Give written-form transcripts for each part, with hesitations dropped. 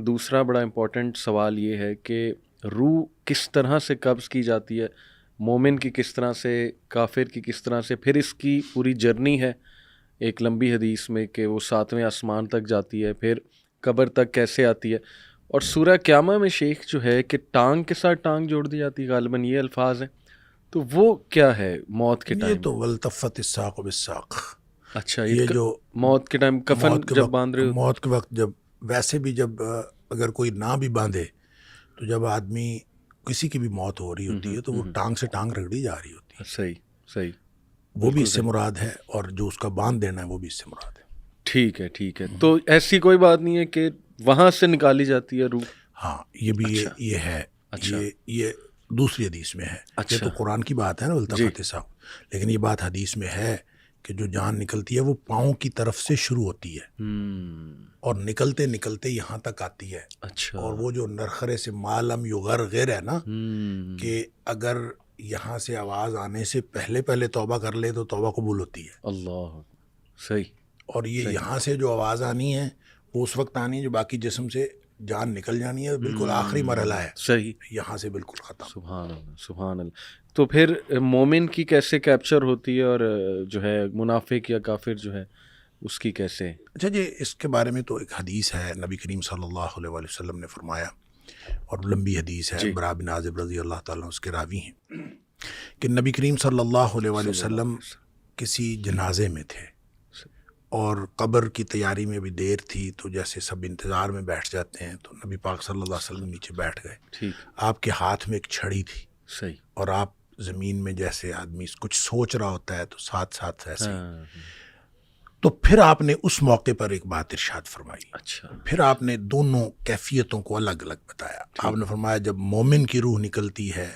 دوسرا بڑا امپورٹنٹ سوال یہ ہے کہ روح کس طرح سے قبض کی جاتی ہے، مومن کی کس طرح سے، کافر کی کس طرح سے، پھر اس کی پوری جرنی ہے ایک لمبی حدیث میں کہ وہ 7ویں آسمان تک جاتی ہے، پھر قبر تک کیسے آتی ہے، اور سورہ قیامہ میں شیخ جو ہے کہ ٹانگ کے ساتھ ٹانگ جوڑ دی جاتی ہے، غالباً یہ الفاظ ہیں، تو وہ کیا ہے موت کے یہ ٹائم؟ تو والتفت الساق بالساق، اچھا، یہ جو موت کے ٹائم کفن موت کے جب وقت باندھ رہے ہو؟ موت کے وقت جب ویسے بھی جب اگر کوئی نہ بھی باندھے تو جب آدمی کسی کی بھی موت ہو رہی ہوتی ہے تو وہ ٹانگ سے ٹانگ رگڑی جا رہی ہوتی ہے، صحیح صحیح، وہ بھی اس سے مراد ہے، اور جو اس کا باندھ دینا ہے وہ بھی اس سے مراد ہے۔ ٹھیک ہے ٹھیک ہے، تو ایسی کوئی بات نہیں ہے کہ وہاں سے نکالی جاتی ہے روح؟ ہاں یہ بھی اچھا یہ ہے، اچھا یہ دوسری حدیث میں ہے۔ یہ اچھا تو قرآن کی بات ہے نا والتفت الساق، لیکن یہ بات حدیث میں ہے کہ جو جان نکلتی ہے وہ پاؤں کی طرف سے شروع ہوتی ہے اور نکلتے نکلتے یہاں تک آتی ہے، اچھا، اور وہ جو نرخرے سے معلم یغرغر ہے نا، کہ اگر یہاں سے آواز آنے سے پہلے پہلے توبہ کر لے تو توبہ قبول ہوتی ہے، اللہ، صحیح، اور یہ یہاں سے جو آواز آنی ہے وہ اس وقت آنی ہے جو باقی جسم سے جان نکل جانی ہے، بالکل آخری مرحلہ ہے، صحیح، یہاں سے بالکل ختم۔ سبحان اللہ سبحان اللہ۔ تو پھر مومن کی کیسے کیپچر ہوتی ہے، اور جو ہے منافق یا کافر جو ہے اس کی کیسے؟ اچھا جی، اس کے بارے میں تو ایک حدیث ہے، نبی کریم صلی اللہ علیہ وآلہ وسلم نے فرمایا، اور لمبی حدیث ہے، برا بن عازب رضی اللہ تعالیٰ اس کے راوی ہیں، کہ نبی کریم صلی اللہ علیہ وآلہ وسلم کسی جنازے میں تھے اور قبر کی تیاری میں بھی دیر تھی، تو جیسے سب انتظار میں بیٹھ جاتے ہیں، تو نبی پاک صلی اللہ علیہ وسلم نیچے بیٹھ گئے، ٹھیک، آپ کے ہاتھ میں ایک چھڑی تھی، صحیح، اور آپ زمین میں جیسے آدمی کچھ سوچ رہا ہوتا ہے تو ساتھ ساتھ ایسے ہی، تو پھر آپ نے اس موقع پر ایک بات ارشاد فرمائی، اچھا، پھر آپ نے دونوں کیفیتوں کو الگ الگ بتایا۔ آپ نے فرمایا جب مومن کی روح نکلتی ہے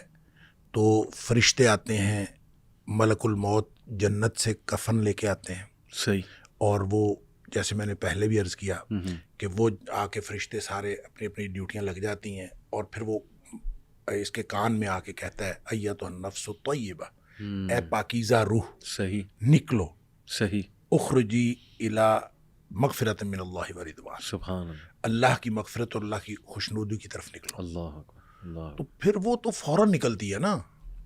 تو فرشتے آتے ہیں، ملک الموت جنت سے کفن لے کے آتے ہیں، صحیح، اور وہ جیسے میں نے پہلے بھی عرض کیا کہ وہ آ کے فرشتے سارے اپنی اپنی ڈیوٹیاں لگ جاتی ہیں، اور پھر وہ اس کے کان میں آ کے کہتا ہے ایتھا النفس الطیبہ، اے پاکیزہ روح، صحیح، نکلو، صحیح، اخرجی الی مغفرت من اللہ و رضوان، سبحان اللہ، اللہ کی مغفرت اور اللہ کی خوشنودی کی طرف نکلو۔ اللہ اکبر، اللہ، تو پھر وہ تو فوراً نکلتی ہے نا،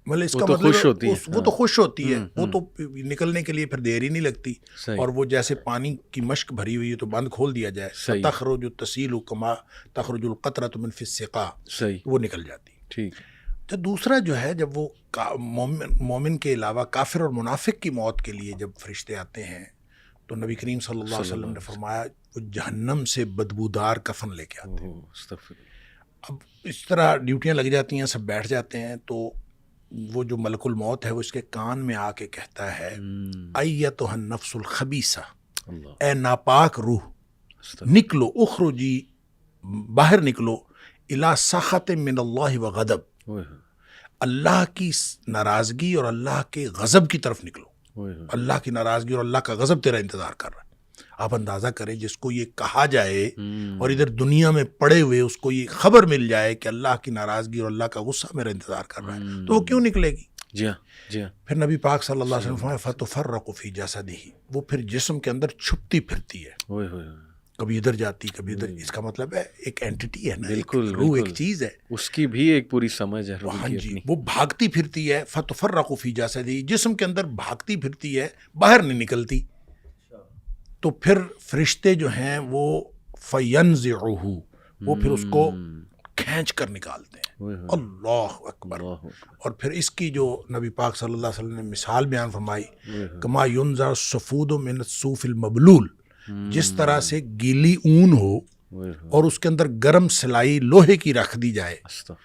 مطلب اس وہ کا تو مطلب خوش ہوتی ہے، وہ تو خوش ہوتی ہے، وہ ہوں، تو نکلنے کے لیے پھر دیر ہی نہیں لگتی، صحیح، اور وہ جیسے پانی کی مشک بھری ہوئی ہے تو بند کھول دیا جائے، صحیح، تخرج تسیل کما تخرج القطرۃ من فی السقا، صحیح، وہ نکل جاتی۔ ٹھیک، تو دوسرا جو ہے، جب وہ مومن کے علاوہ کافر اور منافق کی موت کے لیے جب فرشتے آتے ہیں تو نبی کریم صلی اللہ علیہ وسلم نے فرمایا وہ جہنم سے بدبودار کفن لے کے آتے ہیں۔ استغفر اللہ، اب اس طرح ڈیوٹیاں لگ جاتی ہیں، سب بیٹھ جاتے ہیں، تو وہ جو ملک الموت ہے وہ اس کے کان میں آ کے کہتا ہے ایتھا النفس الخبیثہ، اللہ، اے ناپاک روح، نکلو، اخرجی، باہر نکلو، الی سخط من اللہ و غضب، اللہ کی ناراضگی اور اللہ کے غضب کی طرف نکلو، اللہ کی ناراضگی اور اللہ کا غضب تیرا انتظار کر رہا ہے۔ آپ اندازہ کریں جس کو یہ کہا جائے اور ادھر دنیا میں پڑے ہوئے اس کو یہ خبر مل جائے کہ اللہ کی ناراضگی اور اللہ کا غصہ میرا انتظار کر رہا ہے، تو وہ کیوں نکلے گی؟ جی ہاں، جی ہاں، پھر نبی پاک صلی اللہ علیہ وسلم فتفرق فی جسدہ، وہ پھر جسم کے اندر چھپتی پھرتی ہے، کبھی ادھر جاتی کبھی ادھر، اس کا مطلب ہے ایک اینٹی ہے نا، بالکل، روح ایک چیز ہے، اس کی بھی ایک پوری سمجھ ہے روح ہاں کی جی، اپنی، وہ بھاگتی پھرتی ہے، فتفرق فی جسدہ، جسم کے اندر بھاگتی پھرتی ہے، باہر نہیں نکلتی، تو پھر فرشتے جو ہیں وہ فینزعہ، وہ پھر اس کو کھینچ کر نکالتے ہیں، اللہ اکبر۔ اور پھر اس کی جو نبی پاک صلی اللہ علیہ وسلم نے مثال بیان فرمائی، کما ینزع الصفود من الصوف المبلول، جس طرح سے گیلی اون ہو اور اس کے اندر گرم سلائی لوہے کی رکھ دی جائے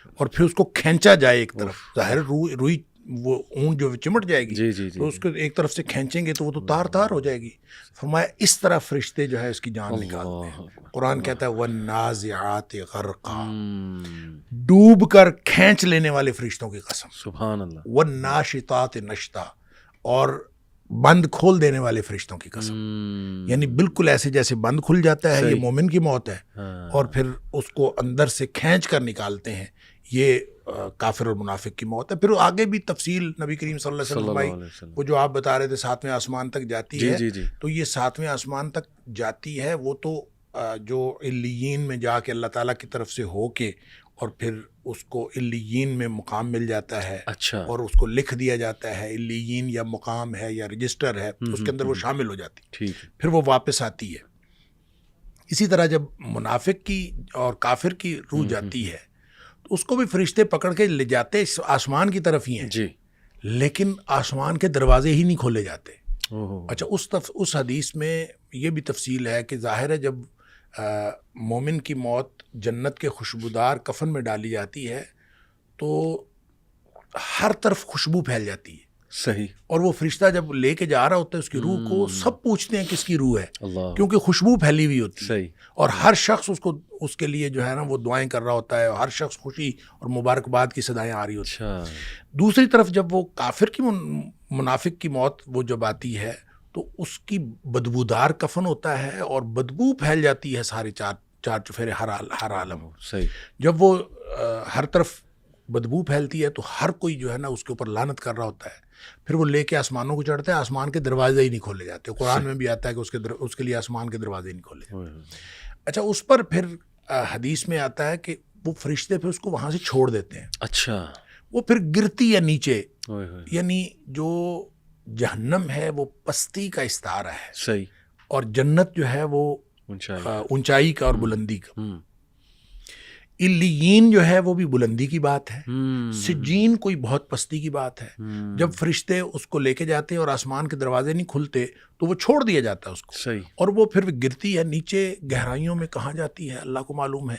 اور پھر اس کو کھینچا جائے ایک طرف، ظاہر روئی وہ اون جو چمٹ جائے گی، تو اس کو ایک طرف سے کھینچیں گے تو وہ تو تار تار ہو جائے گی۔ فرمایا اس طرح فرشتے جو ہے اس کی جان نکالتے ہیں۔ قرآن کہتا ہے وَالنَّازِعَاتِ غَرْقًا، ڈوب کر کھینچ لینے والے فرشتوں کی قسم، سبحان اللہ، وَالنَّاشِطَاتِ نَشْطًا، اور بند کھول دینے والے فرشتوں کی قسم، یعنی بالکل ایسے جیسے بند کھل جاتا ہے، یہ مومن کی موت ہے، اور پھر اس کو اندر سے کھینچ کر نکالتے ہیں، یہ کافر اور منافق کی موت ہے۔ پھر آگے بھی تفصیل نبی کریم صلی اللہ علیہ وسلم فرمائی، وہ جو آپ بتا رہے تھے 7ویں آسمان تک جاتی ہے، تو یہ 7ویں آسمان تک جاتی ہے، وہ تو جو علیین میں جا کے اللہ تعالیٰ کی طرف سے ہو کے اور پھر اس کو علیین میں مقام مل جاتا ہے. اچھا. اور اس کو لکھ دیا جاتا ہے علیین یا مقام ہے یا رجسٹر ہے, اس کے اندر وہ شامل ہو جاتی ہے. ٹھیک. پھر وہ واپس آتی ہے. اسی طرح جب منافق کی اور کافر کی روح جاتی ہے تو اس کو بھی فرشتے پکڑ کے لے جاتے آسمان کی طرف ہی ہیں جی, لیکن آسمان کے دروازے ہی نہیں کھولے جاتے. اوہ. اچھا, اس حدیث میں یہ بھی تفصیل ہے کہ ظاہر ہے جب مومن کی موت جنت کے خوشبودار کفن میں ڈالی جاتی ہے تو ہر طرف خوشبو پھیل جاتی ہے. صحیح. اور وہ فرشتہ جب لے کے جا رہا ہوتا ہے اس کی روح کو, سب پوچھتے ہیں کس کی روح ہے, اللہ. کیونکہ خوشبو پھیلی ہوئی ہوتی ہے. صحیح. اور ہر شخص اس کے لیے جو ہے نا وہ دعائیں کر رہا ہوتا ہے, اور ہر شخص خوشی اور مبارکباد کی صدائیں آ رہی ہوتی ہیں. اچھا. دوسری طرف جب وہ کافر کی منافق کی موت وہ جب آتی ہے تو اس کی بدبودار کفن ہوتا ہے اور بدبو پھیل جاتی ہے سارے چار چفیرے ہر عالم. صحیح. جب وہ ہر طرف بدبو پھیلتی ہے تو ہر کوئی جو ہے نا اس کے اوپر لعنت کر رہا ہوتا ہے. پھر وہ لے کے آسمانوں کو چڑھتے ہیں, آسمان کے دروازے ہی نہیں کھولے جاتے. قرآن میں بھی آتا ہے کہ اس کے لیے آسمان کے دروازے نہیں کھولے جاتے. اچھا, اس پر پھر حدیث میں آتا ہے کہ وہ فرشتے پھر اس کو وہاں سے چھوڑ دیتے ہیں. اچھا. وہ پھر گرتی ہے نیچے, یعنی جو جہنم ہے وہ پستی کا استعارہ ہے. صحیح. اور جنت جو ہے وہ اونچائی کا اور بلندی کا. علیین جو ہے وہ بھی بلندی کی بات ہے. سجین کوئی بہت پستی کی بات ہے. جب فرشتے اس کو لے کے جاتے ہیں اور آسمان کے دروازے نہیں کھلتے تو وہ چھوڑ دیا جاتا ہے اس کو. صحیح. اور وہ پھر گرتی ہے نیچے, گہرائیوں میں کہاں جاتی ہے اللہ کو معلوم ہے.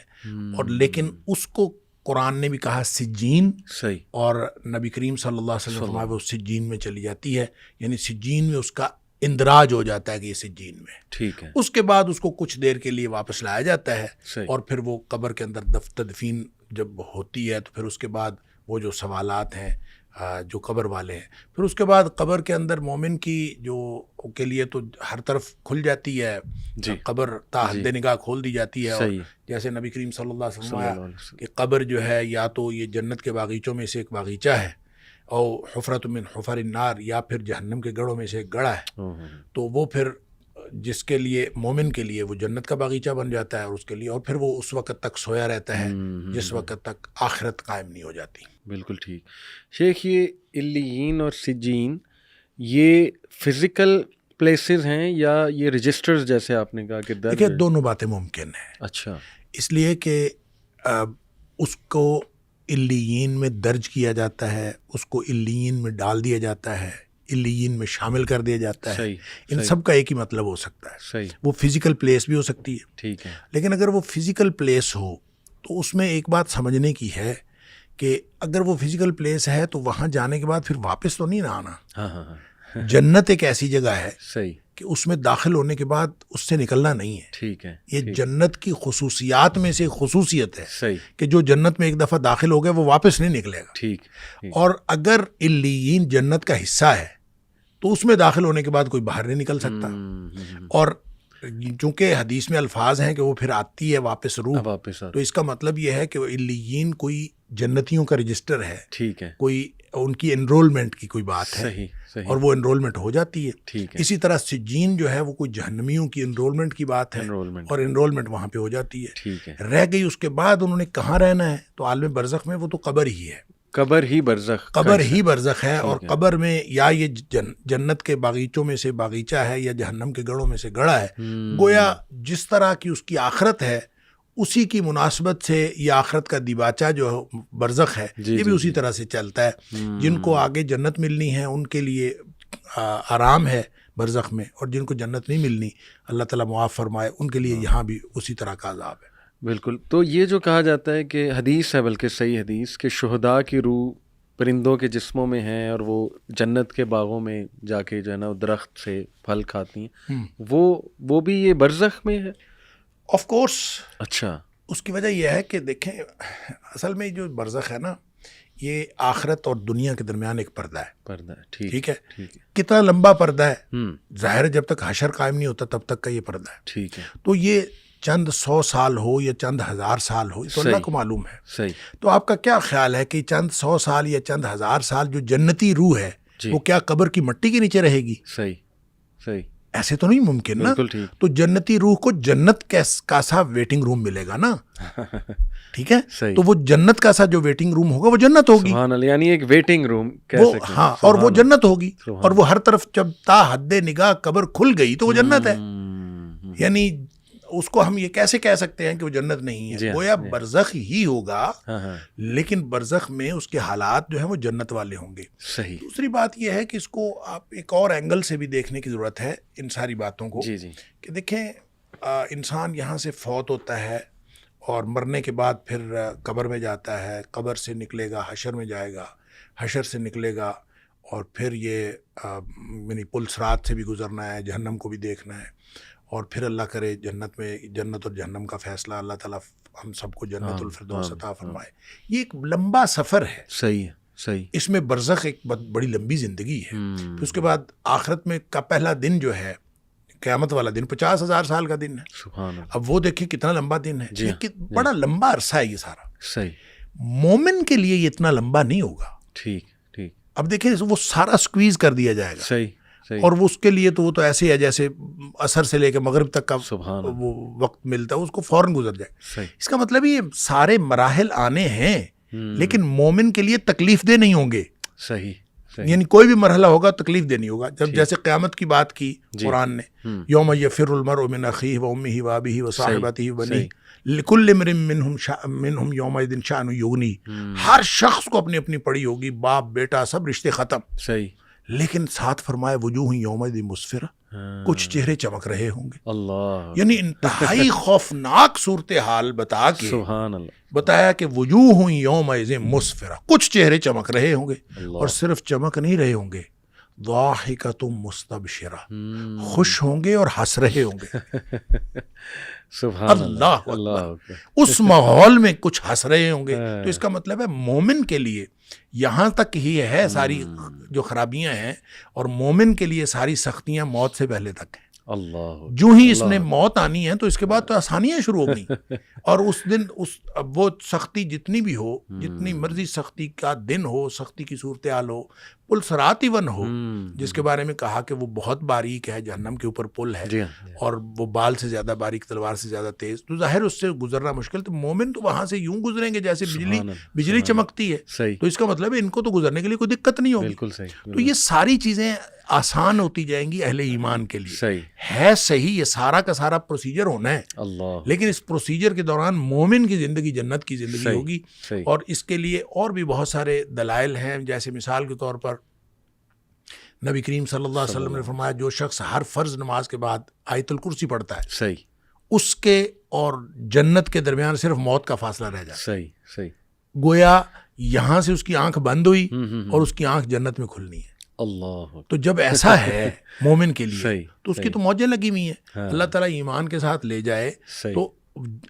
اور لیکن اس کو قرآن نے بھی کہا سجین. صحیح. اور نبی کریم صلی اللہ علیہ وسلم فرمایا وہ سجین میں چلی جاتی ہے, یعنی سجین میں اس کا اندراج ہو جاتا ہے کہ یہ سجین میں. ٹھیک ہے. اس کے بعد اس کو کچھ دیر کے لیے واپس لایا جاتا ہے. صحیح. اور پھر وہ قبر کے اندر تدفین جب ہوتی ہے تو پھر اس کے بعد وہ جو سوالات ہیں جو قبر والے ہیں, پھر اس کے بعد قبر کے اندر مومن کی جو کے لیے تو ہر طرف کھل جاتی ہے. جی. قبر تا حد نگاہ کھول دی جاتی ہے. اور صحیح. جیسے نبی کریم صلی اللہ علیہ وسلم کہ قبر جو ہے یا تو یہ جنت کے باغیچوں میں سے ایک باغیچہ ہے, اور حفرت من حفر النار, یا پھر جہنم کے گڑھوں میں سے ایک گڑھا ہے. تو وہ پھر جس کے لیے مومن کے لیے وہ جنت کا باغیچہ بن جاتا ہے, اور اس کے لیے اور پھر وہ اس وقت تک سویا رہتا ہے جس وقت تک آخرت قائم نہیں ہو جاتی. بالکل ٹھیک. شیخ, یہ علیین اور سجین یہ فزیکل پلیسز ہیں یا یہ رجسٹرز جیسے آپ نے کہا کہ دیکھیے دونوں باتیں ممکن ہیں. اچھا. اس لیے کہ اس کو علیین میں درج کیا جاتا ہے, اس کو علیین میں ڈال دیا جاتا ہے, علیین میں شامل کر دیا جاتا ہے. صحیح. ان سب کا ایک ہی مطلب ہو سکتا ہے. صحیح. وہ فزیکل پلیس بھی ہو سکتی ہے. ٹھیک ہے. لیکن اگر وہ فزیکل پلیس ہو تو اس میں ایک بات سمجھنے کی ہے کہ اگر وہ فزیکل پلیس ہے تو وہاں جانے کے بعد پھر واپس تو نہیں نہ آنا. ہاں ہاں ہاں. جنت ایک ایسی جگہ ہے صحیح کہ اس میں داخل ہونے کے بعد اس سے نکلنا نہیں ہے. ٹھیک ہے. یہ جنت کی خصوصیات میں سے خصوصیت ہے صحیح کہ جو جنت میں ایک دفعہ داخل ہو گیا وہ واپس نہیں نکلے گا. ٹھیک. اور اگر علیین جنت کا حصہ ہے تو اس میں داخل ہونے کے بعد کوئی باہر نہیں نکل سکتا. اور چونکہ حدیث میں الفاظ ہیں کہ وہ پھر آتی ہے واپس روح, تو اس کا مطلب یہ ہے کہ علیین کوئی جنتیوں کا رجسٹر ہے. ٹھیک ہے. کوئی ان کی انرولمنٹ کی کوئی بات ہے. صحیح صحیح. اور وہ انرولمنٹ ہو جاتی ہے. ٹھیک ہے. اسی طرح سجین جو ہے وہ کوئی جہنمیوں کی انرولمنٹ کی بات ہے, اور انرولمنٹ وہاں پہ ہو جاتی ہے. ٹھیک ہے. رہ گئی اس کے بعد انہوں نے کہاں رہنا ہے, تو عالم برزخ میں وہ تو قبر ہی ہے. قبر ہی برزخ. قبر ہی برزخ ہے. اور قبر میں یا یہ جنت کے باغیچوں میں سے باغیچہ ہے یا جہنم کے گڑھوں میں سے گڑھا ہے. گویا جس طرح کی اس کی آخرت ہے اسی کی مناسبت سے یہ آخرت کا دیباچہ جو برزخ ہے یہ بھی اسی طرح سے چلتا ہے. جن کو آگے جنت ملنی ہے ان کے لیے آرام ہے برزخ میں, اور جن کو جنت نہیں ملنی اللہ تعالیٰ معاف فرمائے ان کے لیے یہاں بھی اسی طرح کا عذاب ہے. بالکل. تو یہ جو کہا جاتا ہے کہ حدیث ہے, بلکہ صحیح حدیث, کہ شہداء کی روح پرندوں کے جسموں میں ہیں اور وہ جنت کے باغوں میں جا کے جو ہے نا درخت سے پھل کھاتی ہیں, وہ بھی یہ برزخ میں ہے. Of course. اچھا. اس کی وجہ یہ ہے کہ دیکھیں اصل میں جو برزخ ہے نا یہ آخرت اور دنیا کے درمیان ایک پردہ ہے. پردہ ہے. ٹھیک ہے. کتنا لمبا پردہ ہے, ظاہر ہے جب تک حشر قائم نہیں ہوتا تب تک کا یہ پردہ ہے. ٹھیک ہے. تو یہ چند 100 سال ہو یا چند 1000 سال ہو تو اللہ کو معلوم ہے. صحیح. تو آپ کا کیا خیال ہے کہ چند 100 سال یا چند 1000 سال جو جنتی روح ہے وہ کیا قبر کی مٹی کے نیچے رہے گی؟ صحیح صحیح. ایسے تو نہیں ممکن نا. بالکل ٹھیک. تو جنتی روح کو جنت کا سا ویٹنگ روم ملے گا نا. ٹھیک ہے. صحیح. تو وہ جنت کا سا جو ویٹنگ روم ہوگا وہ جنت ہوگی. سبحان اللہ. یعنی ایک ویٹنگ روم کہہ وہ سکتے ہیں. ہاں, اور وہ جنت ہوگی. اور وہ ہر طرف جب تا حد نگاہ قبر کھل گئی تو وہ جنت ہے. یعنی اس کو ہم یہ کیسے کہہ سکتے ہیں کہ وہ جنت نہیں ہے؟ گویا برزخ ہی ہوگا, لیکن برزخ میں اس کے حالات جو ہیں وہ جنت والے ہوں گے. صحیح. دوسری بات یہ ہے کہ اس کو آپ ایک اور اینگل سے بھی دیکھنے کی ضرورت ہے ان ساری باتوں کو. جی جی. کہ دیکھیں, انسان یہاں سے فوت ہوتا ہے اور مرنے کے بعد پھر قبر میں جاتا ہے, قبر سے نکلے گا, حشر میں جائے گا, حشر سے نکلے گا اور پھر یہ یعنی پل صراط سے بھی گزرنا ہے, جہنم کو بھی دیکھنا ہے, اور پھر اللہ کرے جنت میں, جنت اور جہنم کا فیصلہ, اللہ تعالیٰ ہم سب کو جنت الفردوس عطا فرمائے. یہ ایک لمبا سفر ہے. صحیح ہے. صحیح. اس میں برزخ ایک بڑی لمبی زندگی ہے. پھر اس کے بعد آخرت میں کا پہلا دن جو ہے قیامت والا دن 50,000 سال کا دن ہے. سبحان اللہ. اب وہ دیکھیں کتنا لمبا دن ہے. جی. بڑا لمبا عرصہ ہے یہ سارا. صحیح. مومن کے لیے یہ اتنا لمبا نہیں ہوگا. ٹھیک ٹھیک. اب دیکھیں وہ سارا سکویز کر دیا جائے گا. صحیح. اور وہ اس کے لیے تو وہ تو ایسے ہے جیسے عصر سے لے کے مغرب تک کا وہ وقت ملتا ہے, اس کو فوراً گزر جائے. صحیح. اس کا مطلب یہ سارے مراحل آنے ہیں, لیکن مومن کے لیے تکلیف دہ نہیں ہوں گے. صحیح. یعنی کوئی بھی مرحلہ ہوگا تکلیف دہ نہیں ہوگا. جب جیسے قیامت کی بات کی قرآن نے, یوم یفر المرء من اخیہ وامہ وابیہ وصاحبتہ وبنیہ لکل امرئ منہم یومئذ شأن یغنیہ. ہر شخص کو اپنی اپنی پڑی ہوگی, باپ بیٹا سب رشتے ختم. صحیح. لیکن ساتھ فرمائے وجوہ یومئذ مسفرہ, کچھ چہرے چمک رہے ہوں گے. اللہ. یعنی انتہائی خوفناک صورتحال بتا کے سبحان اللہ بتایا کہ وجوہ یومئذ مسفرہ, کچھ چہرے چمک رہے ہوں گے. اور صرف چمک نہیں رہے ہوں گے, ضاحکۃ مستبشرہ, خوش ہوں گے اور ہنس رہے ہوں گے. سبحان اللہ اللہ. اس ماحول میں کچھ ہنس رہے ہوں گے. تو اس کا مطلب ہے مومن کے لیے یہاں تک ہی ہے ساری جو خرابیاں ہیں, اور مومن کے لیے ساری سختیاں موت سے پہلے تک ہیں. اللہ. جو ہی اس نے موت آنی ہے تو اس کے بعد تو آسانیاں شروع ہو گئی. اور اس دن وہ سختی جتنی بھی ہو, جتنی مرضی سختی کا دن ہو, سختی کی صورتحال ہو, پل صراط ایون ہو, جس کے بارے میں کہا کہ وہ بہت باریک ہے, جہنم کے اوپر پل ہے, اور وہ بال سے زیادہ باریک, تلوار سے زیادہ تیز, تو ظاہر اس سے گزرنا مشکل. تو مومن تو وہاں سے یوں گزریں گے جیسے بجلی چمکتی ہے. تو اس کا مطلب ہے ان کو تو گزرنے کے لیے کوئی دقت نہیں ہوگی. بالکل صحیح. تو یہ ساری چیزیں آسان ہوتی جائیں گی اہل ایمان کے لیے. صحیح ہے صحیح, یہ سارا کا سارا پروسیجر ہونا ہے. اللہ. لیکن اس پروسیجر کے دوران مومن کی زندگی جنت کی زندگی ہوگی. اور اس کے لیے اور بھی بہت سارے دلائل ہیں. جیسے مثال کے طور پر نبی کریم صلی اللہ علیہ وسلم نے فرمایا جو شخص ہر فرض نماز کے بعد آیت الکرسی پڑھتا ہے, صحیح, اس کے اور جنت کے درمیان صرف موت کا فاصلہ رہ جاتا. صحیح صحیح. گویا یہاں سے اس کی آنکھ بند ہوئی اور اس کی آنکھ جنت میں کھلنی ہے. اللہ. تو جب ایسا ہے مومن کے لیے صحیح, تو اس کی تو موجیں لگی ہوئی ہیں. اللہ تعالیٰ ایمان کے ساتھ لے جائے تو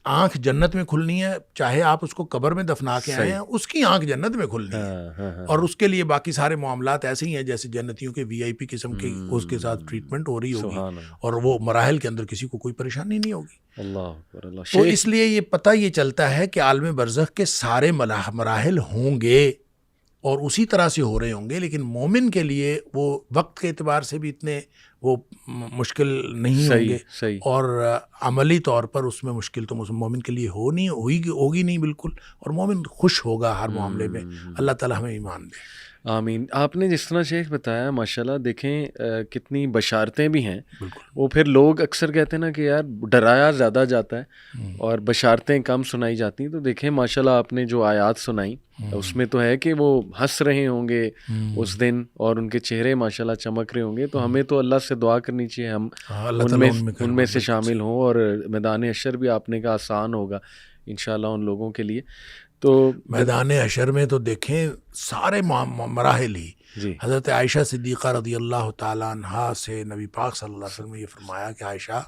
آنکھ جنت میں کھلنی ہے. چاہے آپ اس کو قبر میں دفنا کے آئے ہیں, اس کی آنکھ جنت میں کھلنی ہے. اور اس کے لیے باقی سارے معاملات ایسے ہی ہیں جیسے جنتیوں کے VIP قسم کی اس کے ساتھ ٹریٹمنٹ ہو رہی ہوگی, اور وہ مراحل کے اندر کسی کو کوئی پریشانی نہیں ہوگی. اللہ. تو اس لیے یہ پتہ یہ چلتا ہے کہ عالم برزخ کے سارے مراحل ہوں گے اور اسی طرح سے ہو رہے ہوں گے, لیکن مومن کے لیے وہ وقت کے اعتبار سے بھی اتنے وہ مشکل نہیں ہوں گے, اور عملی طور پر اس میں مشکل تو مومن کے لیے ہوگی نہیں بالکل. اور مومن خوش ہوگا ہر معاملے میں. اللہ تعالیٰ ہمیں ایمان دے. آمین. آپ نے جس طرح شیخ بتایا ماشاءاللہ, دیکھیں کتنی بشارتیں بھی ہیں. وہ پھر لوگ اکثر کہتے ہیں نا کہ یار ڈرایا زیادہ جاتا ہے اور بشارتیں کم سنائی جاتی ہیں. تو دیکھیں ماشاءاللہ آپ نے جو آیات سنائی اس میں تو ہے کہ وہ ہنس رہے ہوں گے اس دن اور ان کے چہرے ماشاءاللہ چمک رہے ہوں گے. تو ہمیں تو اللہ سے دعا کرنی چاہیے ہم ان میں سے شامل ہوں, اور میدان حشر بھی آپ نے کہا آسان ہوگا انشاءاللہ ان لوگوں کے لیے. تو میدان حشر میں تو دیکھیں سارے مراحل ہی. حضرت عائشہ صدیقہ رضی اللہ تعالیٰ عنہا سے نبی پاک صلی اللہ علیہ وسلم نے یہ فرمایا کہ عائشہ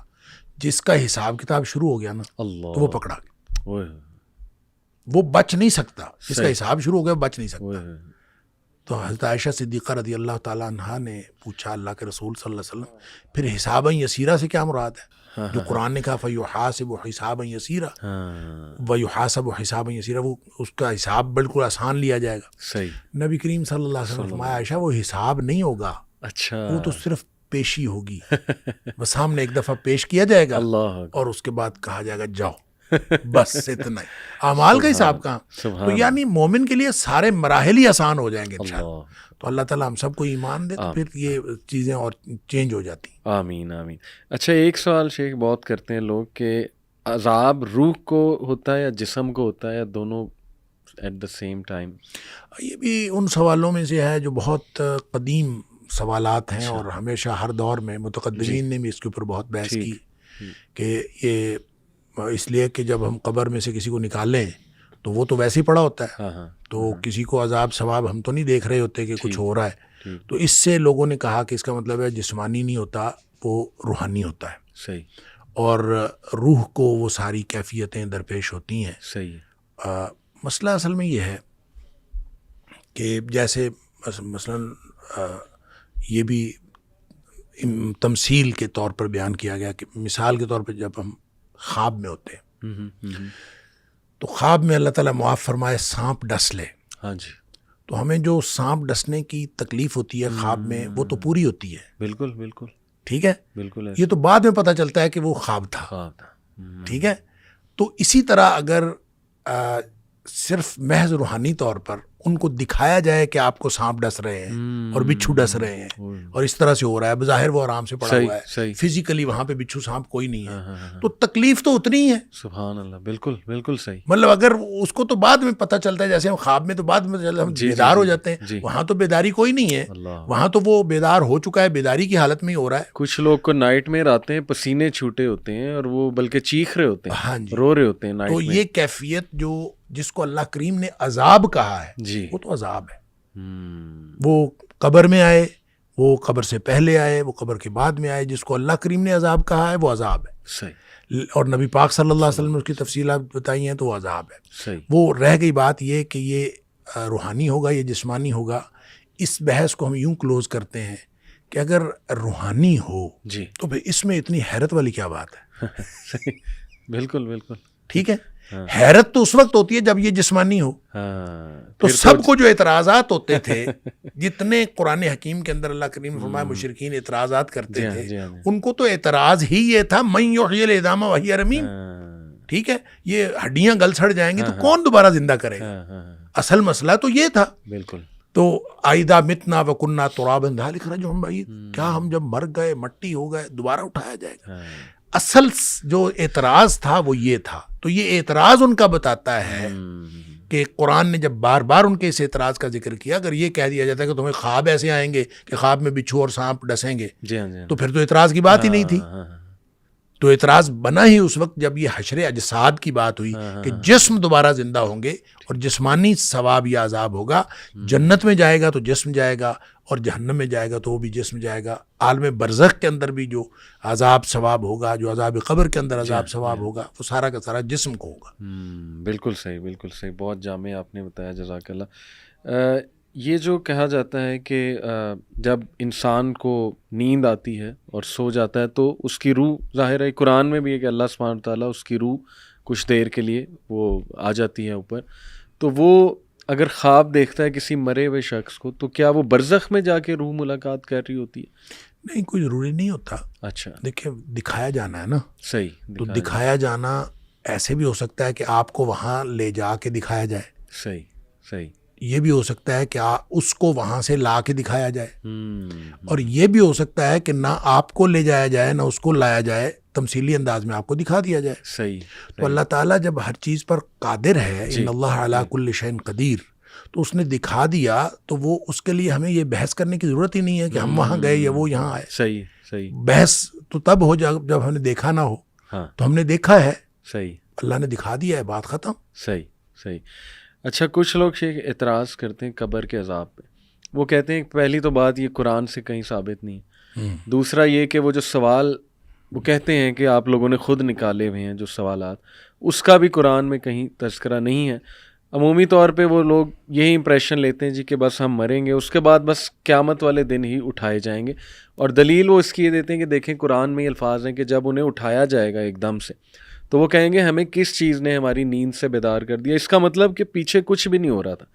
جس کا حساب کتاب شروع ہو گیا نا تو وہ پکڑا گیا, وہ بچ نہیں سکتا. جس کا حساب شروع ہو گیا بچ نہیں سکتا. تو حضرت عائشہ صدیقہ رضی اللہ تعالیٰ عنہا نے پوچھا اللہ کے رسول صلی اللہ علیہ وسلم پھر حساباً یسیرہ سے کیا مراد ہے؟ جو قرآن نے کہا فَيُحَاسِبُ حِسَابًا يَسِيرًا وَيُحَاسَبُ حِسَابًا يَسِيرًا, وہ اس کا حساب بالکل آسان لیا جائے گا. صحیح. نبی کریم صلی اللہ علیہ وسلم نے فرمایا عائشہ وہ حساب نہیں ہوگا, اچھا, وہ تو صرف پیشی ہوگی, وہ سامنے ایک دفعہ پیش کیا جائے گا اللہ اور اس کے بعد کہا جائے گا جاؤ, بس اتنا ہی. اعمال کا حساب کہاں. تو یعنی مومن کے لیے سارے مراحل ہی آسان ہو جائیں گے انشاءاللہ. تو اللہ تعالیٰ ہم سب کو ایمان دے تو پھر یہ چیزیں اور چینج ہو جاتی. آمین آمین. اچھا ایک سوال شیخ بہت کرتے ہیں لوگ کہ عذاب روح کو ہوتا ہے یا جسم کو ہوتا ہے یا دونوں ایٹ دا سیم ٹائم؟ یہ بھی ان سوالوں میں سے ہے جو بہت قدیم سوالات ہیں, اور ہمیشہ ہر دور میں متقدمین نے بھی اس کے اوپر بہت بحث کی کہ یہ اس لیے کہ جب ہم قبر میں سے کسی کو نکالیں تو وہ تو ویسے ہی پڑا ہوتا ہے, تو کسی کو عذاب ثواب ہم تو نہیں دیکھ رہے ہوتے کہ کچھ ہو رہا ہے. تو اس سے لوگوں نے کہا کہ اس کا مطلب ہے جسمانی نہیں ہوتا, وہ روحانی ہوتا ہے. صحیح. اور روح کو وہ ساری کیفیتیں درپیش ہوتی ہیں. صحیح. مسئلہ اصل میں یہ ہے کہ جیسے مثلا یہ بھی تمثیل کے طور پر بیان کیا گیا کہ مثال کے طور پر جب ہم خواب میں ہوتے ہیں تو خواب میں اللہ تعالیٰ معاف فرمائے سانپ ڈس لے, ہاں جی, تو ہمیں جو سانپ ڈسنے کی تکلیف ہوتی ہے خواب میں وہ تو پوری ہوتی ہے. بالکل بالکل ٹھیک ہے, بالکل. یہ تو بعد میں پتہ چلتا ہے کہ وہ خواب تھا. ٹھیک ہے. تو اسی طرح اگر صرف محض روحانی طور پر ان کو دکھایا جائے کہ آپ کو سانپ ڈس رہے ہیں اور بچھو ڈس رہے ہیں اور اس طرح سے ہو رہا ہے, بظاہر وہ آرام سے پڑا ہوا ہے, فزیکلی وہاں پہ بچھو سانپ کوئی نہیں ہے, تو تکلیف تو اتنی ہی ہے. سبحان اللہ. بالکل بالکل صحیح. مطلب اگر اس کو تو بعد میں پتہ چلتا ہے, جیسے ہم خواب میں تو بعد میں ہم بیدار ہو جاتے ہیں, وہاں تو بیداری کوئی نہیں ہے, وہاں تو وہ بیدار ہو چکا ہے, بیداری کی حالت میں ہی ہو رہا ہے. کچھ لوگ کو نائٹ میں آتے ہیں, پسینے چھوٹے ہوتے ہیں اور وہ بلکہ چیخ رہے ہوتے ہیں, رو رہے ہوتے ہیں نائٹ میں. تو یہ کیفیت جو جس کو اللہ کریم نے عذاب کہا ہے وہ تو عذاب ہے. وہ قبر میں آئے, وہ قبر سے پہلے آئے, وہ قبر کے بعد میں آئے, جس کو اللہ کریم نے عذاب کہا ہے وہ عذاب ہے. صحیح. اور نبی پاک صلی اللہ علیہ وسلم نے اس کی تفصیلات بتائی ہیں تو وہ عذاب ہے. صحیح. وہ رہ گئی بات یہ کہ یہ روحانی ہوگا یا جسمانی ہوگا. اس بحث کو ہم یوں کلوز کرتے ہیں کہ اگر روحانی ہو تو پھر اس میں اتنی حیرت والی کیا بات ہے. صحیح. بالکل بالکل ٹھیک ہے. حیرت تو اس وقت ہوتی ہے جب یہ جسمانی ہو. تو سب کو جو اعتراضات ہوتے تھے, جتنے قرآن حکیم کے اندر اللہ کریم نے فرمایا مشرکین اعتراضات کرتے تھے, ان کو تو اعتراض ہی یہ تھا من یحیی العظام وہی رمیم. ٹھیک ہے, یہ ہڈیاں گل سڑ جائیں گی تو کون دوبارہ زندہ کرے گا. اصل مسئلہ تو یہ تھا. بالکل. تو آئدہ متنا وکننا ترابا ذالک رجعٌ بعید, کیا ہم جب مر گئے مٹی ہو گئے دوبارہ اٹھایا جائے گا. اصل جو اعتراض تھا وہ یہ تھا. تو یہ اعتراض ان کا بتاتا ہے کہ قرآن نے جب بار بار ان کے اس اعتراض کا ذکر کیا, اگر یہ کہہ دیا جاتا ہے کہ تمہیں خواب ایسے آئیں گے کہ خواب میں بچھو اور سانپ ڈسیں گے, تو پھر تو اعتراض کی بات ہی نہیں تھی. تو اعتراض بنا ہی اس وقت جب یہ حشر اجساد کی بات ہوئی کہ جسم دوبارہ زندہ ہوں گے اور جسمانی ثواب یا عذاب ہوگا. جنت میں جائے گا تو جسم جائے گا اور جہنم میں جائے گا تو وہ بھی جسم جائے گا. عالم برزخ کے اندر بھی جو عذاب ثواب ہوگا, جو عذاب قبر کے اندر عذاب ثواب ہوگا, وہ سارا کا سارا جسم کو ہوگا. بالکل صحیح, بالکل صحیح. بہت جامع آپ نے بتایا, جزاک اللہ. یہ جو کہا جاتا ہے کہ جب انسان کو نیند آتی ہے اور سو جاتا ہے تو اس کی روح, ظاہر ہے قرآن میں بھی ہے کہ اللہ سبحانہ وتعالیٰ اس کی روح کچھ دیر کے لیے وہ آ جاتی ہے اوپر, تو وہ اگر خواب دیکھتا ہے کسی مرے ہوئے شخص کو تو کیا وہ برزخ میں جا کے روح ملاقات کر رہی ہوتی ہے؟ نہیں, کوئی ضروری نہیں ہوتا. اچھا. دیکھیں دکھایا جانا ہے نا. صحیح. تو دکھایا جانا ایسے بھی ہو سکتا ہے کہ آپ کو وہاں لے جا کے دکھایا جائے. صحیح صحیح. یہ بھی ہو سکتا ہے کہ اس کو وہاں سے لا کے دکھایا جائے, اور یہ بھی ہو سکتا ہے کہ نہ آپ کو لے جایا جائے نہ اس کو لایا جائے, تمثیلی انداز میں آپ کو دکھا دیا جائے. صحیح. تو اللہ تعالیٰ جب ہر چیز پر قادر ہے, ان اللہ علی کل شیء قدیر, تو اس نے دکھا دیا تو وہ اس کے لیے ہمیں یہ بحث کرنے کی ضرورت ہی نہیں ہے کہ ہم وہاں گئے یا وہ یہاں آئے. صحیح صحیح. بحث تو تب ہو جب ہم نے دیکھا نہ ہو. تو ہم نے دیکھا ہے, صحیح, اللہ نے دکھا دیا ہے, بات ختم. صحیح صحیح. اچھا, کچھ لوگ شیخ اعتراض کرتے ہیں قبر کے عذاب پہ. وہ کہتے ہیں پہلی تو بات یہ قرآن سے کہیں ثابت نہیں ہے, دوسرا یہ کہ وہ جو سوال وہ کہتے ہیں کہ آپ لوگوں نے خود نکالے ہوئے ہیں جو سوالات, اس کا بھی قرآن میں کہیں تذکرہ نہیں ہے. عمومی طور پہ وہ لوگ یہی امپریشن لیتے ہیں جی کہ بس ہم مریں گے, اس کے بعد بس قیامت والے دن ہی اٹھائے جائیں گے. اور دلیل وہ اس کی یہ دیتے ہیں کہ دیکھیں قرآن میں یہ الفاظ ہیں کہ جب انہیں اٹھایا جائے گا ایک دم سے تو وہ کہیں گے ہمیں کس چیز نے ہماری نیند سے بیدار کر دیا. اس کا مطلب کہ پیچھے کچھ بھی نہیں ہو رہا تھا.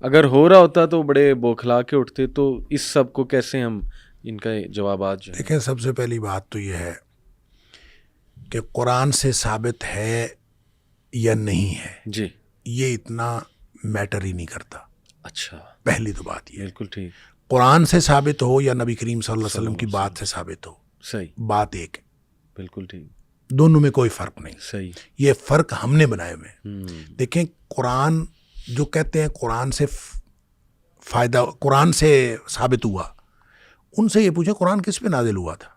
اگر ہو رہا ہوتا تو بڑے بوکھلا کے اٹھتے, تو اس سب کو کیسے ہم ان کا جوابات جو ہیں؟ دیکھیں سب سے پہلی بات تو یہ ہے کہ قرآن سے ثابت ہے یا نہیں ہے جی یہ اتنا میٹر ہی نہیں کرتا. اچھا پہلی تو بات یہ ہے بالکل ٹھیک قرآن سے ثابت ہو یا نبی کریم صلی اللہ علیہ وسلم کی بات سے ثابت ہو، صحیح بات ایک ہے، بالکل ٹھیک دونوں میں کوئی فرق نہیں. صحیح یہ فرق ہم نے بنائے ہوئے ہیں. ہوں دیکھیں قرآن جو کہتے ہیں قرآن سے فائدہ قرآن سے ثابت ہوا، ان سے یہ پوچھیں قرآن کس پہ نازل ہوا تھا،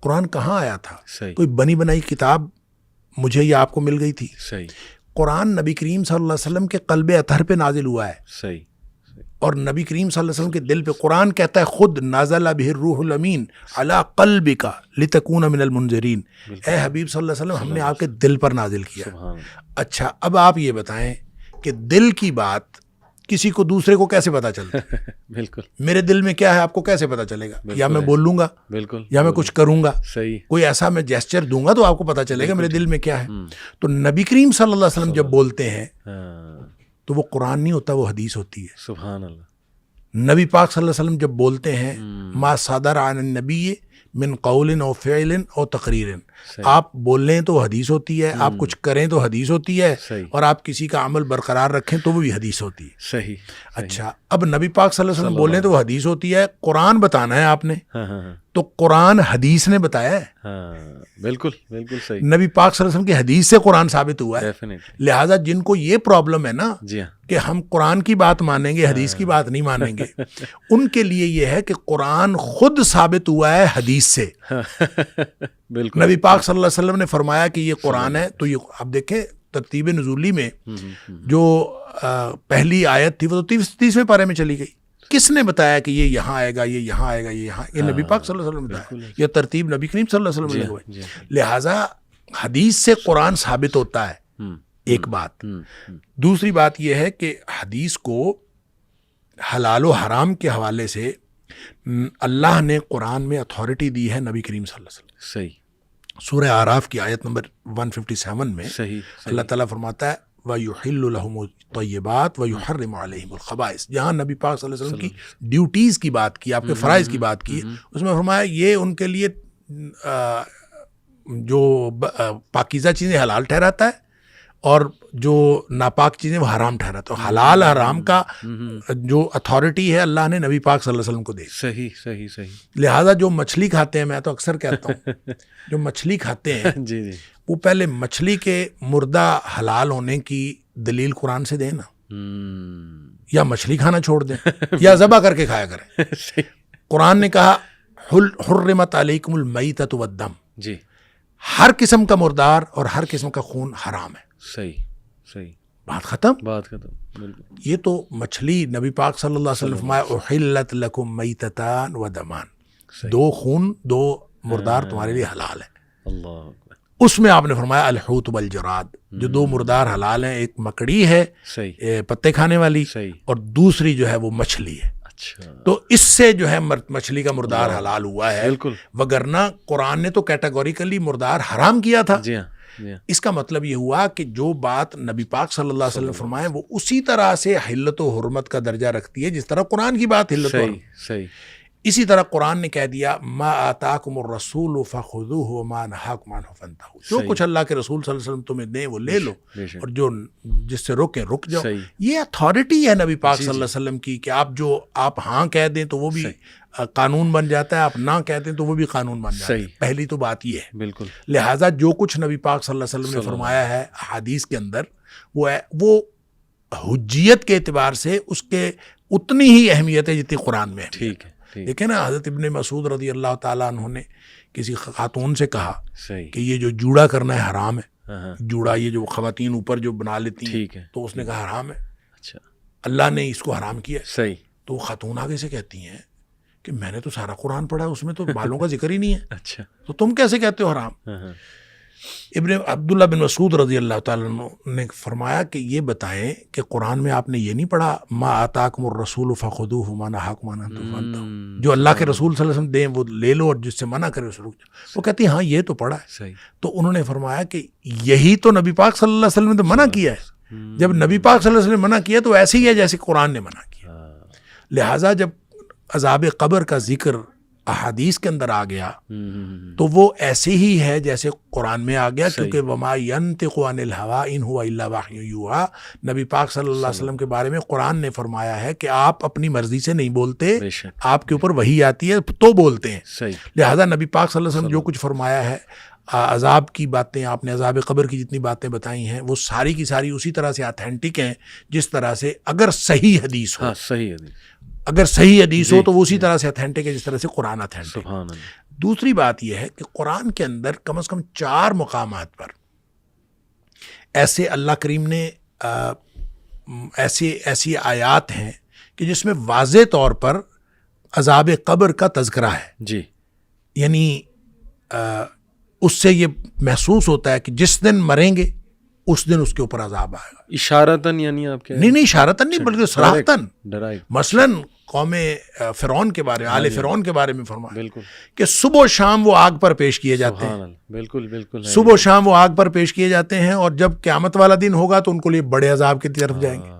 قرآن کہاں آیا تھا؟ صحیح کوئی بنی بنائی کتاب مجھے یا آپ کو مل گئی تھی؟ صحیح قرآن نبی کریم صلی اللہ علیہ وسلم کے قلب اطہر پہ نازل ہوا ہے، صحیح اور نبی کریم صلی اللہ علیہ وسلم کے دل پہ. قرآن کہتا ہے خود نازل بہ الروح الامین علی قلبک لتکون من المنذرین، اے حبیب صلی اللہ علیہ وسلم ہم نے آپ کے دل پر نازل کیا. سبحان اللہ. اچھا اب آپ یہ بتائیں کہ دل کی بات کسی کو دوسرے کو کیسے پتا چلتا ہے؟ بالکل میرے دل میں کیا ہے آپ کو کیسے پتا چلے گا؟ یا میں بولوں گا بالکل یا میں کچھ کروں گا، صحیح کوئی ایسا میں جیسچر دوں گا تو آپ کو پتا چلے گا میرے دل میں کیا ہے. تو نبی کریم صلی اللہ علیہ وسلم جب بولتے ہیں ہاں تو وہ قرآن نہیں ہوتا، وہ حدیث ہوتی ہے. سبحان اللہ. نبی پاک صلی اللہ علیہ وسلم جب بولتے ہیں ما صدر عن النبی من قول او فعل او تقریر، آپ بول لیں تو حدیث ہوتی ہے، آپ کچھ کریں تو حدیث ہوتی ہے، صحیح اور آپ کسی کا عمل برقرار رکھیں تو وہ بھی حدیث ہوتی ہے. صحیح. اچھا اب نبی پاک صلی اللہ علیہ وسلم بول لیں تو وہ حدیث ہوتی ہے. قرآن بتانا ہے آپ نے ہاں ہاں ہاں تو قرآن حدیث نے بتایا ہے. ہاں بالکل بالکل صحیح. نبی پاک صلی اللہ علیہ وسلم کی حدیث سے قرآن ثابت ہوا ہے. ڈیفینیٹلی. لہٰذا جن کو یہ پرابلم ہے نا جی ہاں کہ ہم قرآن کی بات مانیں گے حدیث کی بات نہیں مانیں گے، ان کے لیے یہ ہے کہ قرآن خود ثابت ہوا ہے حدیث سے. بالکل نبی پاک صلی اللہ علیہ وسلم نے فرمایا کہ یہ قرآن ہے. تو یہ آپ دیکھیں ترتیب نزولی میں جو پہلی آیت تھی وہ تو 30ویں پارے میں چلی گئی. کس نے بتایا کہ یہ یہاں آئے گا، یہ یہاں آئے گا، یہ یہاں؟ یہ نبی پاک صلی اللہ علیہ وسلم نے بتایا. یہ ترتیب نبی کریم صلی اللہ علیہ وسلم نے لگوائی. لہٰذا حدیث سے قرآن ثابت ہوتا ہے، ایک بات. دوسری بات یہ ہے کہ حدیث کو حلال و حرام کے حوالے سے اللہ نے قرآن میں اتھارٹی دی ہے نبی کریم صلی اللہ علیہ وسلم. صحیح. سورہ اعراف کی آیت نمبر 157 میں صحیح اللہ تعالیٰ فرماتا ہے وَيُحِلُّ لَهُمُ الطَّيِّبَاتِ وَيُحَرِّمُ عَلَيْهِمُ الْخَبَائِثَ. جہاں نبی پاک صلی اللہ علیہ وسلم کی ڈیوٹیز کی بات کی، آپ کے فرائض کی بات کی، اس میں فرمایا یہ ان کے لیے جو پاکیزہ چیزیں حلال ٹھہراتا ہے اور جو ناپاک چیزیں وہ حرام ٹھہراتا ہے. حلال حرام کا جو اتھارٹی ہے اللہ نے نبی پاک صلی اللہ علیہ وسلم کو دی. صحیح صحیح صحیح. لہٰذا جو مچھلی کھاتے ہیں، میں تو اکثر کہتا ہوں جو مچھلی کھاتے ہیں جی جی وہ پہلے مچھلی کے مردہ حلال ہونے کی دلیل قرآن سے دیں نا، یا مچھلی کھانا چھوڑ دیں یا ذبح کر کے کھایا کریں. قرآن نے کہا حرمت علیکم المیتۃ والدم، جی ہر قسم کا مردار اور ہر قسم کا خون حرام ہے. صحیح صحیح. بات ختم. بات ختم. بالکل. یہ تو مچھلی نبی پاک صلی اللہ علیہ وسلم فرمایا احلت لکم میتتان ودمان، دو خون دو مردار تمہارے لیے حلال ہے. اللہ اکبر. اس میں آپ نے فرمایا الحوت والجراد، جو دو مردار حلال ہیں، ایک مکڑی ہے صحیح پتے کھانے والی، صحیح، اور دوسری جو ہے وہ مچھلی ہے. اچھا تو اس سے جو ہے مچھلی کا مردار حلال ہوا ہے. بالکل. وگرنہ قرآن نے تو کیٹاگوریکلی مردار حرام کیا تھا. جی ہاں جی ہاں. اس کا مطلب یہ ہوا کہ جو بات نبی پاک صلی اللہ علیہ وسلم فرمائے وہ اسی طرح سے حلت و حرمت کا درجہ رکھتی ہے جس طرح قرآن کی بات حلت و صحیح حرمت. صحیح. اسی طرح قرآن نے کہہ دیا ما آتاکم الرسول فخذوہ وما نہاکم عنہ فانتہوا، جو کچھ اللہ کے رسول صلی اللہ علیہ وسلم تمہیں دیں وہ لے لو، اور جو جس سے روکیں رک جاؤ. یہ اتھارٹی ہے نبی پاک صلی اللہ علیہ وسلم کی کہ آپ ہاں کہہ دیں تو وہ بھی قانون بن جاتا ہے، آپ نہ کہہ دیں تو وہ بھی قانون بن جاتا ہے. پہلی تو بات یہ ہے. بالکل. لہٰذا جو کچھ نبی پاک صلی اللہ علیہ وسلم نے فرمایا ہے حدیث کے اندر وہ حجیت کے اعتبار سے اس کے اتنی ہی اہمیت ہے جتنی قرآن میں ہے. ٹھیک ہے. دیکھیں نا حضرت ابن مسعود رضی اللہ تعالیٰ عنہ نے کسی خاتون سے کہا کہ یہ جو جوڑا کرنا ہے حرام ہے. جوڑا یہ جو خواتین اوپر جو بنا لیتی ہیں، تو اس نے کہا حرام ہے. اچھا اللہ نے اس کو حرام کیا. صحیح. تو خاتون آگے سے کہتی ہیں کہ میں نے تو سارا قرآن پڑھا، اس میں تو بالوں کا ذکر ہی نہیں ہے. اچھا تو تم کیسے کہتے ہو حرام؟ ابن عبداللہ بن مسعود رضی اللہ تعالیٰ عنہ نے فرمایا کہ یہ بتائیں کہ قرآن میں آپ نے یہ نہیں پڑھا ما آتاکم الرسول فخذوہ وما نہاکم عنہ فانتہوا، جو اللہ کے رسول صلی اللہ علیہ وسلم دیں وہ لے لو اور جس سے منع کرے اسے رک جاؤ. وہ کہتی ہاں یہ تو پڑھا ہے. صحیح. تو انہوں نے فرمایا کہ یہی تو نبی پاک صلی اللہ علیہ وسلم نے تو منع کیا ہے. جب نبی پاک صلی اللہ علیہ وسلم نے منع کیا تو ایسے ہی ہے جیسے قرآن نے منع کیا. لہٰذا جب عذاب قبر کا ذکر احادیث کے اندر آ گیا تو وہ ایسے ہی ہے جیسے قرآن میں آ گیا، کیونکہ وما ينطق عن الهوى ان هو الا وحی یوحى، نبی پاک صلی اللہ علیہ وسلم کے بارے میں قرآن نے فرمایا ہے کہ آپ اپنی مرضی سے نہیں بولتے، آپ کے اوپر وحی آتی ہے تو بولتے ہیں۔ لہذا نبی پاک صلی اللہ علیہ وسلم جو کچھ فرمایا ہے، عذاب کی باتیں آپ نے، عذاب قبر کی جتنی باتیں بتائی ہیں، وہ ساری کی ساری اسی طرح سے اتھینٹک ہیں جس طرح سے اگر صحیح حدیث ہو، اگر صحیح حدیث ہو تو وہ اسی طرح سے اتھینٹک ہے جس طرح سے قرآن اتھینٹک ہے۔ دوسری بات یہ ہے کہ قرآن کے اندر کم از کم 4 مقامات پر ایسے اللہ کریم نے ایسی آیات ہیں کہ جس میں واضح طور پر عذاب قبر کا تذکرہ ہے، جی، یعنی اس سے یہ محسوس ہوتا ہے کہ جس دن مریں گے اس دن اس کے اوپر عذاب آئے گا، اشارتاً، یعنی آپ کہہ رہے ہیں؟ نہیں اشارتاً نہیں بلکہ صراحتاً، ڈرائیو۔ مثلاً قوم فرعون کے بارے میں، آل فرعون کے بارے میں فرمایا بالکل کہ صبح و شام وہ آگ پر پیش کیے جاتے ہیں، بالکل بالکل، صبح و شام وہ آگ پر پیش کیے جاتے ہیں، اور جب قیامت والا دن ہوگا تو ان کو لیے بڑے عذاب کی طرف جائیں گے۔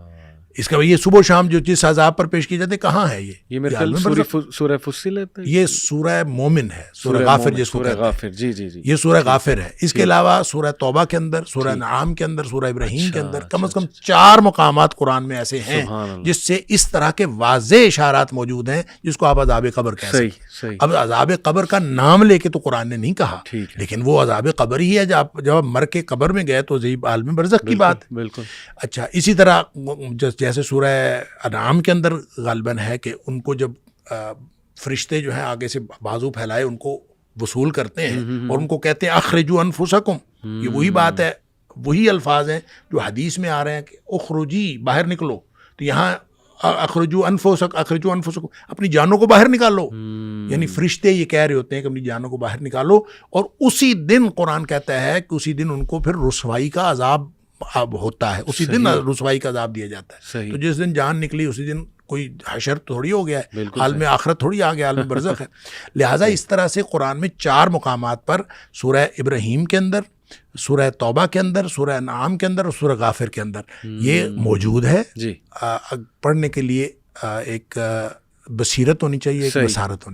اس کا یہ صبح و شام جو جس عذاب پر پیش کیے جاتے ہیں کہاں ہے یہ میرے خیال سورہ فصلت ہے، یہ سورہ مومن ہے، سورہ غافر جس کو کہتے ہیں، جی جی جی، یہ سورہ غافر ہے۔ اس کے علاوہ سورہ توبہ کے اندر، سورہ انعام کے اندر، سورہ ابراہیم کے اندر کم از کم 4 مقامات قرآن میں ایسے ہیں جس سے اس طرح کے واضح اشارات موجود ہیں جس کو آپ عذاب قبر کہہ سکتے ہیں۔ اب عذاب قبر کا نام لے کے تو قرآن نے نہیں کہا، لیکن وہ عذاب قبر ہی ہے، جب آپ مر کے قبر میں گئے تو عذاب عالم برزخ کی بات۔ بالکل۔ اچھا، اسی طرح جیسے سورہ انعام کے اندر غالباً ہے کہ ان کو جب فرشتے جو ہیں آگے سے بازو پھیلائے ان کو وصول کرتے ہیں اور ان کو کہتے ہیں اخرجوا انفسکم، یہ وہی بات ہے، وہی الفاظ ہیں جو حدیث میں آ رہے ہیں کہ اخرجی، باہر نکلو، تو یہاں اخرجوا انفسکم، اپنی جانوں کو باہر نکالو، یعنی فرشتے یہ کہہ رہے ہوتے ہیں کہ اپنی جانوں کو باہر نکالو، اور اسی دن قرآن کہتا ہے کہ اسی دن ان کو پھر رسوائی کا عذاب ہوتا ہے، اسی دن رسوائی کا عذاب دیا جاتا ہے۔ تو جس دن جان نکلی اسی دن کوئی حشر تھوڑی ہو گیا ہے، عالم آخرت تھوڑی آ گیا، عالم برزخ ہے۔ لہٰذا اس طرح سے قرآن میں 4 مقامات پر سورہ ابراہیم کے اندر، سورہ توبہ کے اندر، سورہ انعام کے اندر اور سورہ غافر کے اندر یہ موجود ہے۔ پڑھنے کے لیے ایک بصیرت ہونی چاہیے، ایک بصارت ہونی